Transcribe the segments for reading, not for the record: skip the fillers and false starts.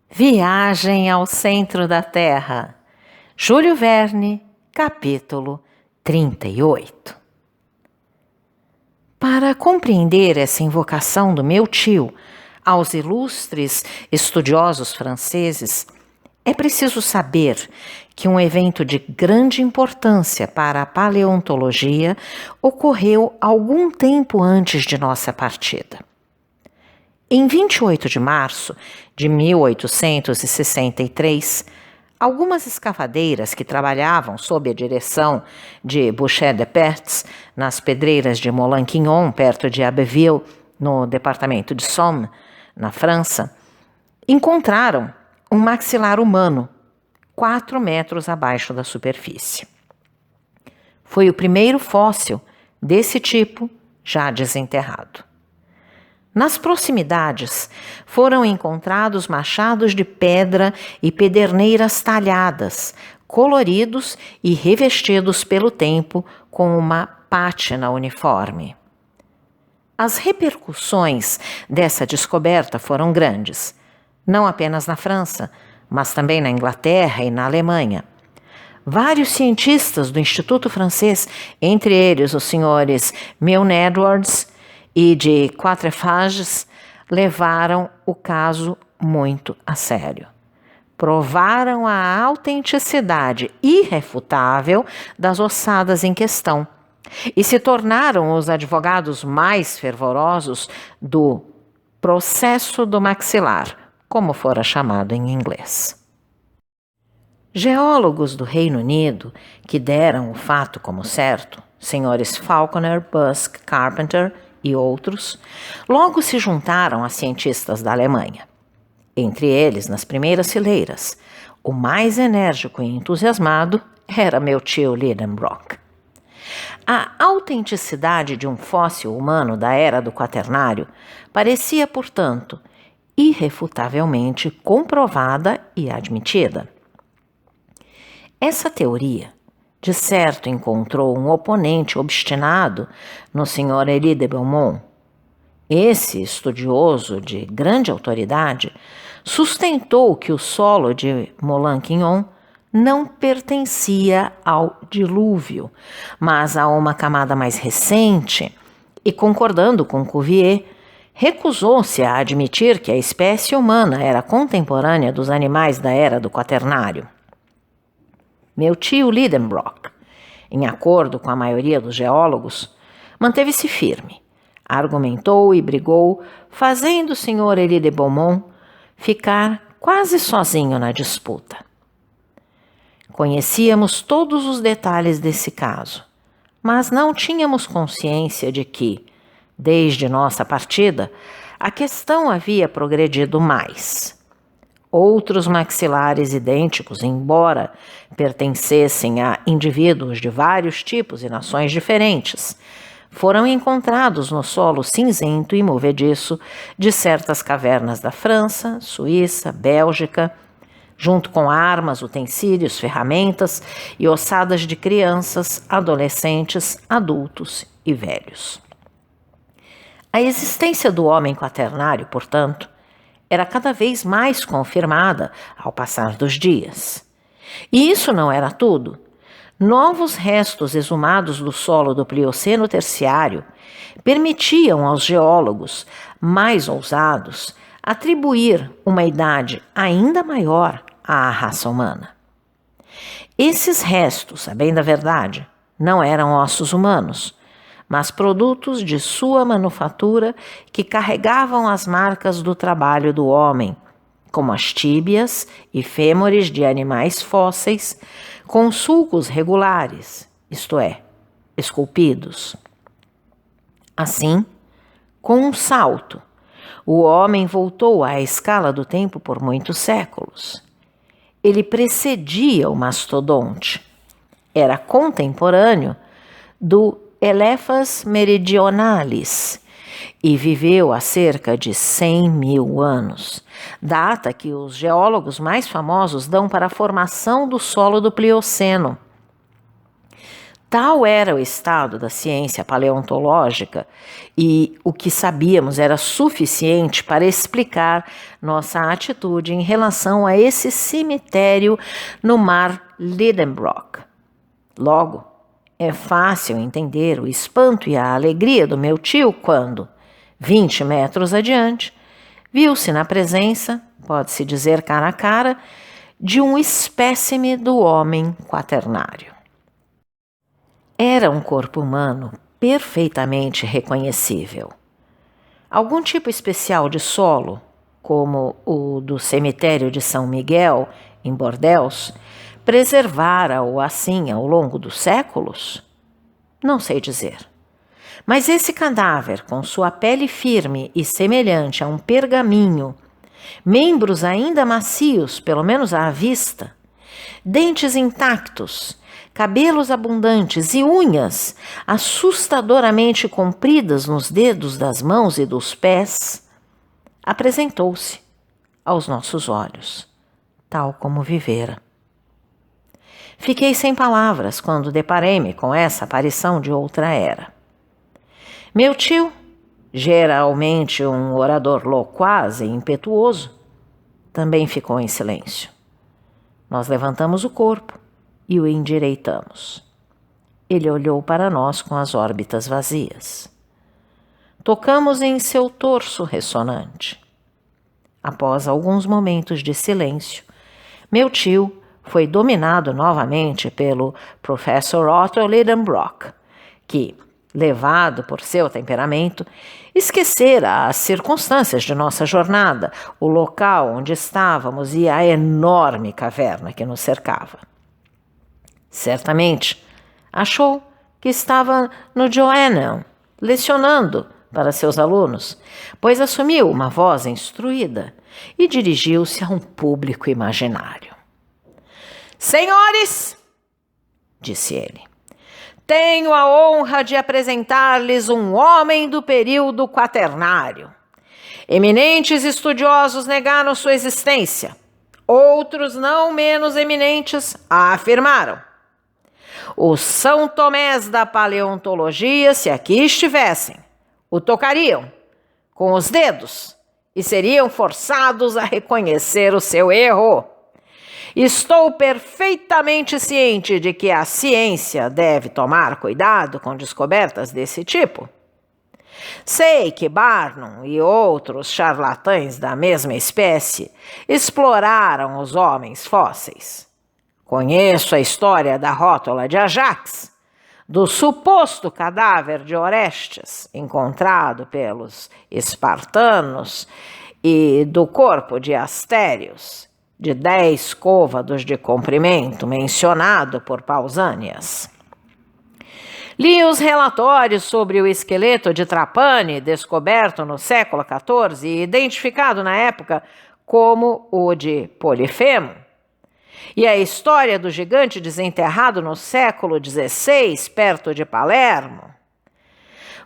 Viagem ao Centro da Terra, Júlio Verne, capítulo 38. Para compreender essa invocação do meu tio aos ilustres estudiosos franceses, é preciso saber que um evento de grande importância para a paleontologia ocorreu algum tempo antes de nossa partida. Em 28 de março de 1863, algumas escavadeiras que trabalhavam sob a direção de Boucher de Perthes nas pedreiras de Moulin-Quignon, perto de Abbeville, no departamento de Somme, na França, encontraram um maxilar humano 4 metros abaixo da superfície. Foi o primeiro fóssil desse tipo já desenterrado. Nas proximidades foram encontrados machados de pedra e pederneiras talhadas, coloridos e revestidos pelo tempo com uma pátina uniforme. As repercussões dessa descoberta foram grandes, não apenas na França, mas também na Inglaterra e na Alemanha. Vários cientistas do Instituto Francês, entre eles os senhores Milne-Edwards e de Quatrefages, levaram o caso muito a sério. Provaram a autenticidade irrefutável das ossadas em questão e se tornaram os advogados mais fervorosos do processo do maxilar, como fora chamado em inglês. Geólogos do Reino Unido, que deram o fato como certo, senhores Falconer, Busk, Carpenter e outros, logo se juntaram a cientistas da Alemanha. Entre eles, nas primeiras fileiras, o mais enérgico e entusiasmado era meu tio Lidenbrock. A autenticidade de um fóssil humano da era do Quaternário parecia, portanto, irrefutavelmente comprovada e admitida. Essa teoria, de certo, encontrou um oponente obstinado no Sr. Elie de Beaumont. Esse estudioso de grande autoridade sustentou que o solo de Moulin-Quignon não pertencia ao dilúvio, mas a uma camada mais recente, e, concordando com Cuvier, recusou-se a admitir que a espécie humana era contemporânea dos animais da era do Quaternário. Meu tio Lidenbrock, em acordo com a maioria dos geólogos, manteve-se firme, argumentou e brigou, fazendo o Sr. Elie de Beaumont ficar quase sozinho na disputa. Conhecíamos todos os detalhes desse caso, mas não tínhamos consciência de que, desde nossa partida, a questão havia progredido mais. Outros maxilares idênticos, embora pertencessem a indivíduos de vários tipos e nações diferentes, foram encontrados no solo cinzento e movediço de certas cavernas da França, Suíça, Bélgica, junto com armas, utensílios, ferramentas e ossadas de crianças, adolescentes, adultos e velhos. A existência do homem quaternário, portanto, era cada vez mais confirmada ao passar dos dias. E isso não era tudo. Novos restos exumados do solo do Plioceno terciário permitiam aos geólogos mais ousados atribuir uma idade ainda maior à raça humana. Esses restos, a bem da verdade, não eram ossos humanos, mas produtos de sua manufatura que carregavam as marcas do trabalho do homem, como as tíbias e fêmures de animais fósseis, com sulcos regulares, isto é, esculpidos. Assim, com um salto, o homem voltou à escala do tempo por muitos séculos. Ele precedia o mastodonte, era contemporâneo do Elephas meridionalis e viveu há cerca de 100.000 anos, data que os geólogos mais famosos dão para a formação do solo do Plioceno. Tal era o estado da ciência paleontológica e o que sabíamos era suficiente para explicar nossa atitude em relação a esse cemitério no mar Lidenbrock. Logo, é fácil entender o espanto e a alegria do meu tio quando, 20 metros adiante, viu-se na presença, pode-se dizer cara a cara, de um espécime do homem quaternário. Era um corpo humano perfeitamente reconhecível. Algum tipo especial de solo, como o do cemitério de São Miguel, em Bordeaux, preservara-o assim ao longo dos séculos? Não sei dizer. Mas esse cadáver, com sua pele firme e semelhante a um pergaminho, membros ainda macios, pelo menos à vista, dentes intactos, cabelos abundantes e unhas assustadoramente compridas nos dedos das mãos e dos pés, apresentou-se aos nossos olhos, tal como vivera. Fiquei sem palavras quando deparei-me com essa aparição de outra era. Meu tio, geralmente um orador loquaz e impetuoso, também ficou em silêncio. Nós levantamos o corpo e o endireitamos. Ele olhou para nós com as órbitas vazias. Tocamos em seu torso ressonante. Após alguns momentos de silêncio, meu tio foi dominado novamente pelo Professor Otto Lidenbrock, que, levado por seu temperamento, esquecera as circunstâncias de nossa jornada, o local onde estávamos e a enorme caverna que nos cercava. Certamente, achou que estava no Joanneum, lecionando para seus alunos, pois assumiu uma voz instruída e dirigiu-se a um público imaginário. Senhores, disse ele, tenho a honra de apresentar-lhes um homem do período quaternário. Eminentes estudiosos negaram sua existência. Outros, não menos eminentes, a afirmaram. Os São Tomés da paleontologia, se aqui estivessem, o tocariam com os dedos e seriam forçados a reconhecer o seu erro. Estou perfeitamente ciente de que a ciência deve tomar cuidado com descobertas desse tipo. Sei que Barnum e outros charlatães da mesma espécie exploraram os homens fósseis. Conheço a história da rótula de Ajax, do suposto cadáver de Orestes, encontrado pelos espartanos, e do corpo de Astérios, de 10 côvados de comprimento, mencionado por Pausanias. Li os relatórios sobre o esqueleto de Trapani, descoberto no século XIV e identificado na época como o de Polifemo, e a história do gigante desenterrado no século XVI, perto de Palermo.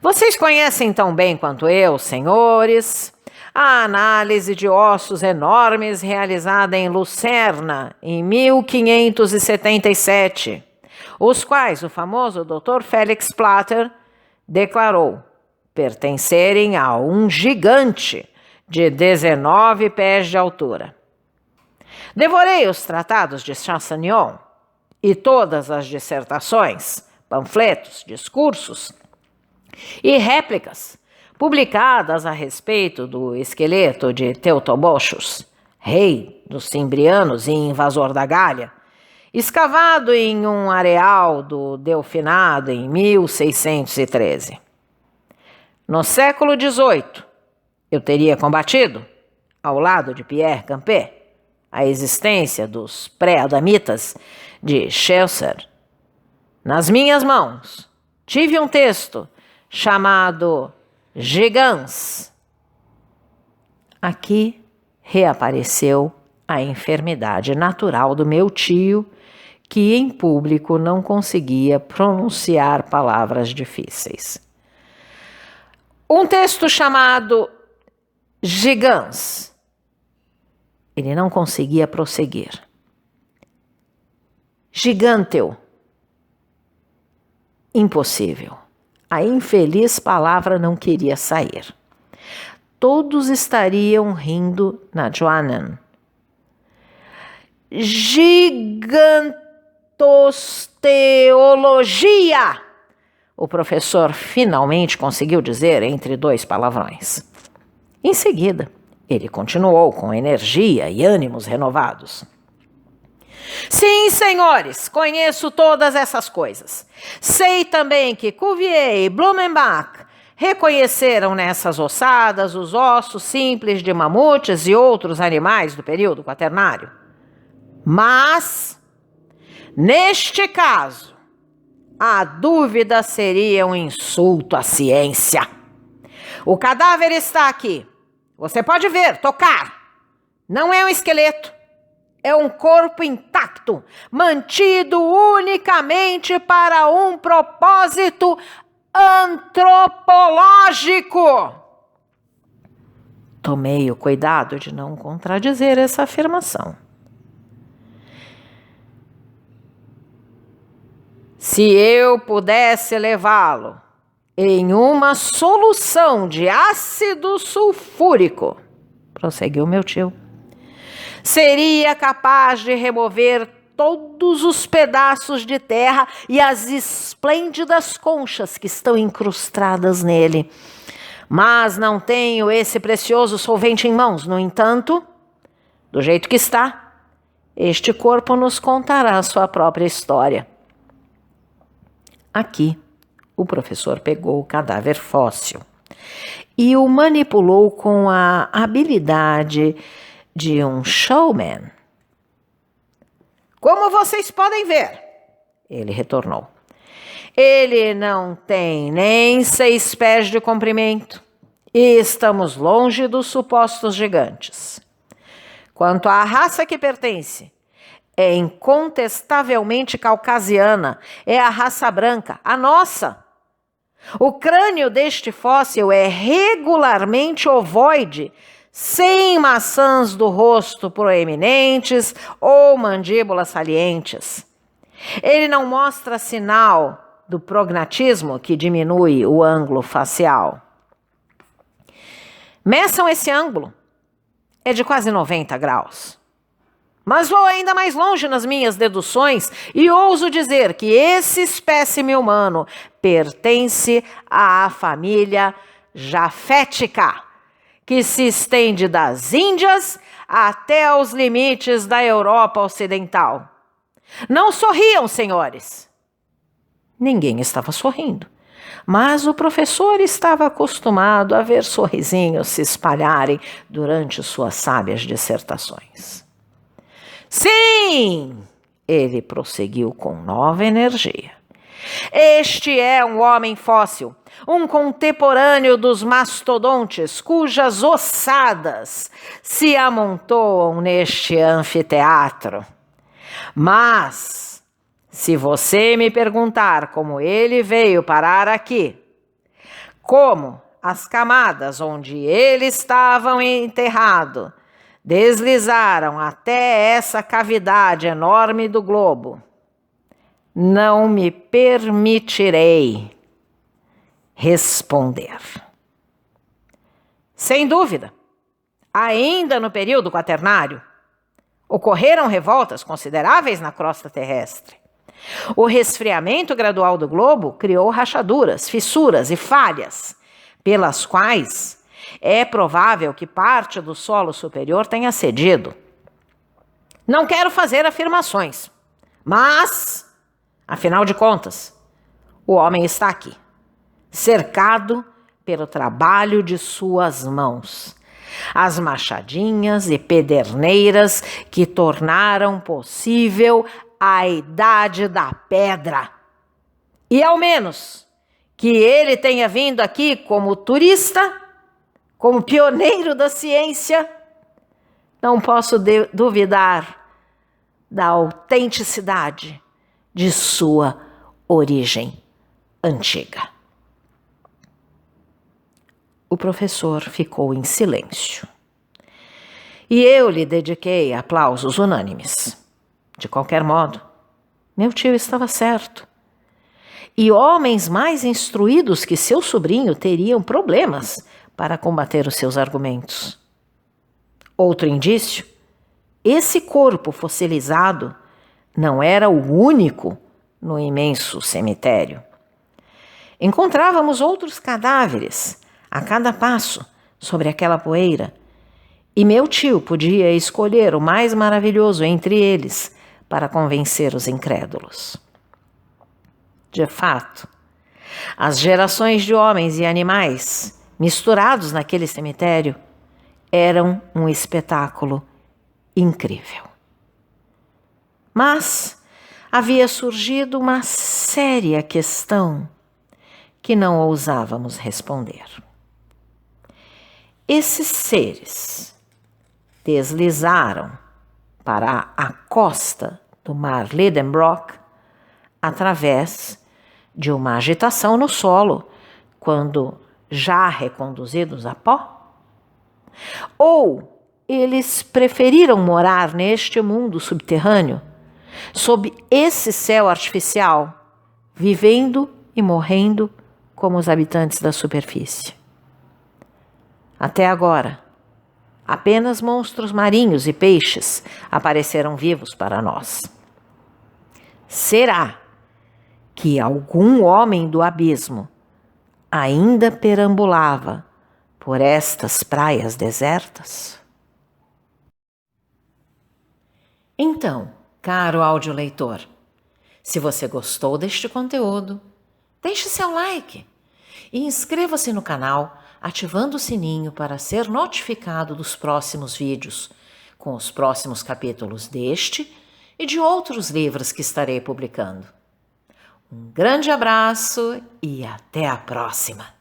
Vocês conhecem tão bem quanto eu, senhores, a análise de ossos enormes realizada em Lucerna em 1577, os quais o famoso Dr. Felix Platter declarou pertencerem a um gigante de 19 pés de altura. Devorei os tratados de Chassaignon e todas as dissertações, panfletos, discursos e réplicas publicadas a respeito do esqueleto de Teutobochus, rei dos Cimbrianos e invasor da Gália, escavado em um areal do Delfinado em 1613. No século XVIII, eu teria combatido, ao lado de Pierre Campet, a existência dos pré-adamitas de Chaucer. Nas minhas mãos, tive um texto chamado Gigans. Aqui reapareceu a enfermidade natural do meu tio, que em público não conseguia pronunciar palavras difíceis. Um texto chamado Gigans. Ele não conseguia prosseguir. Giganteu. Impossível. A infeliz palavra não queria sair. Todos estariam rindo na Joanan. Gigantosteologia! O professor finalmente conseguiu dizer entre dois palavrões. Em seguida, ele continuou com energia e ânimos renovados. Sim, senhores, conheço todas essas coisas. Sei também que Cuvier e Blumenbach reconheceram nessas ossadas os ossos simples de mamutes e outros animais do período quaternário. Mas, neste caso, a dúvida seria um insulto à ciência. O cadáver está aqui. Você pode ver, tocar. Não é um esqueleto. É um corpo intacto, mantido unicamente para um propósito antropológico. Tomei o cuidado de não contradizer essa afirmação. Se eu pudesse levá-lo em uma solução de ácido sulfúrico, prosseguiu meu tio, seria capaz de remover todos os pedaços de terra e as esplêndidas conchas que estão incrustadas nele. Mas não tenho esse precioso solvente em mãos. No entanto, do jeito que está, este corpo nos contará a sua própria história. Aqui, o professor pegou o cadáver fóssil e o manipulou com a habilidade de um showman. Como vocês podem ver, ele retornou, ele não tem nem 6 pés de comprimento e estamos longe dos supostos gigantes. Quanto à raça que pertence, é incontestavelmente caucasiana, é a raça branca, a nossa. O crânio deste fóssil é regularmente ovoide, sem maçãs do rosto proeminentes ou mandíbulas salientes. Ele não mostra sinal do prognatismo que diminui o ângulo facial. Meçam esse ângulo. É de quase 90 graus. Mas vou ainda mais longe nas minhas deduções e ouso dizer que esse espécime humano pertence à família jafética, que se estende das Índias até aos limites da Europa Ocidental. Não sorriam, senhores. Ninguém estava sorrindo, mas o professor estava acostumado a ver sorrisinhos se espalharem durante suas sábias dissertações. Sim, ele prosseguiu com nova energia. Este é um homem fóssil, um contemporâneo dos mastodontes, cujas ossadas se amontoam neste anfiteatro. Mas, se você me perguntar como ele veio parar aqui, como as camadas onde ele estava enterrado deslizaram até essa cavidade enorme do globo, não me permitirei responder. Sem dúvida, ainda no período quaternário, ocorreram revoltas consideráveis na crosta terrestre. O resfriamento gradual do globo criou rachaduras, fissuras e falhas, pelas quais é provável que parte do solo superior tenha cedido. Não quero fazer afirmações, mas, afinal de contas, o homem está aqui, cercado pelo trabalho de suas mãos, as machadinhas e pederneiras que tornaram possível a idade da pedra. E ao menos que ele tenha vindo aqui como turista, como pioneiro da ciência, não posso duvidar da autenticidade de sua origem antiga. O professor ficou em silêncio. E eu lhe dediquei aplausos unânimes. De qualquer modo, meu tio estava certo. e homens mais instruídos que seu sobrinho teriam problemas para combater os seus argumentos. Outro indício: esse corpo fossilizado não era o único no imenso cemitério. Encontrávamos outros cadáveres a cada passo sobre aquela poeira, e meu tio podia escolher o mais maravilhoso entre eles para convencer os incrédulos. De fato, as gerações de homens e animais misturados naquele cemitério eram um espetáculo incrível. Mas havia surgido uma séria questão que não ousávamos responder. Esses seres deslizaram para a costa do mar Lidenbrock através de uma agitação no solo, quando já reconduzidos a pó? Ou eles preferiram morar neste mundo subterrâneo, sob esse céu artificial, vivendo e morrendo como os habitantes da superfície? Até agora, apenas monstros marinhos e peixes apareceram vivos para nós. Será que algum homem do abismo ainda perambulava por estas praias desertas? Então, caro audioleitor, se você gostou deste conteúdo, deixe seu like e inscreva-se no canal, ativando o sininho para ser notificado dos próximos vídeos, com os próximos capítulos deste e de outros livros que estarei publicando. Um grande abraço e até a próxima!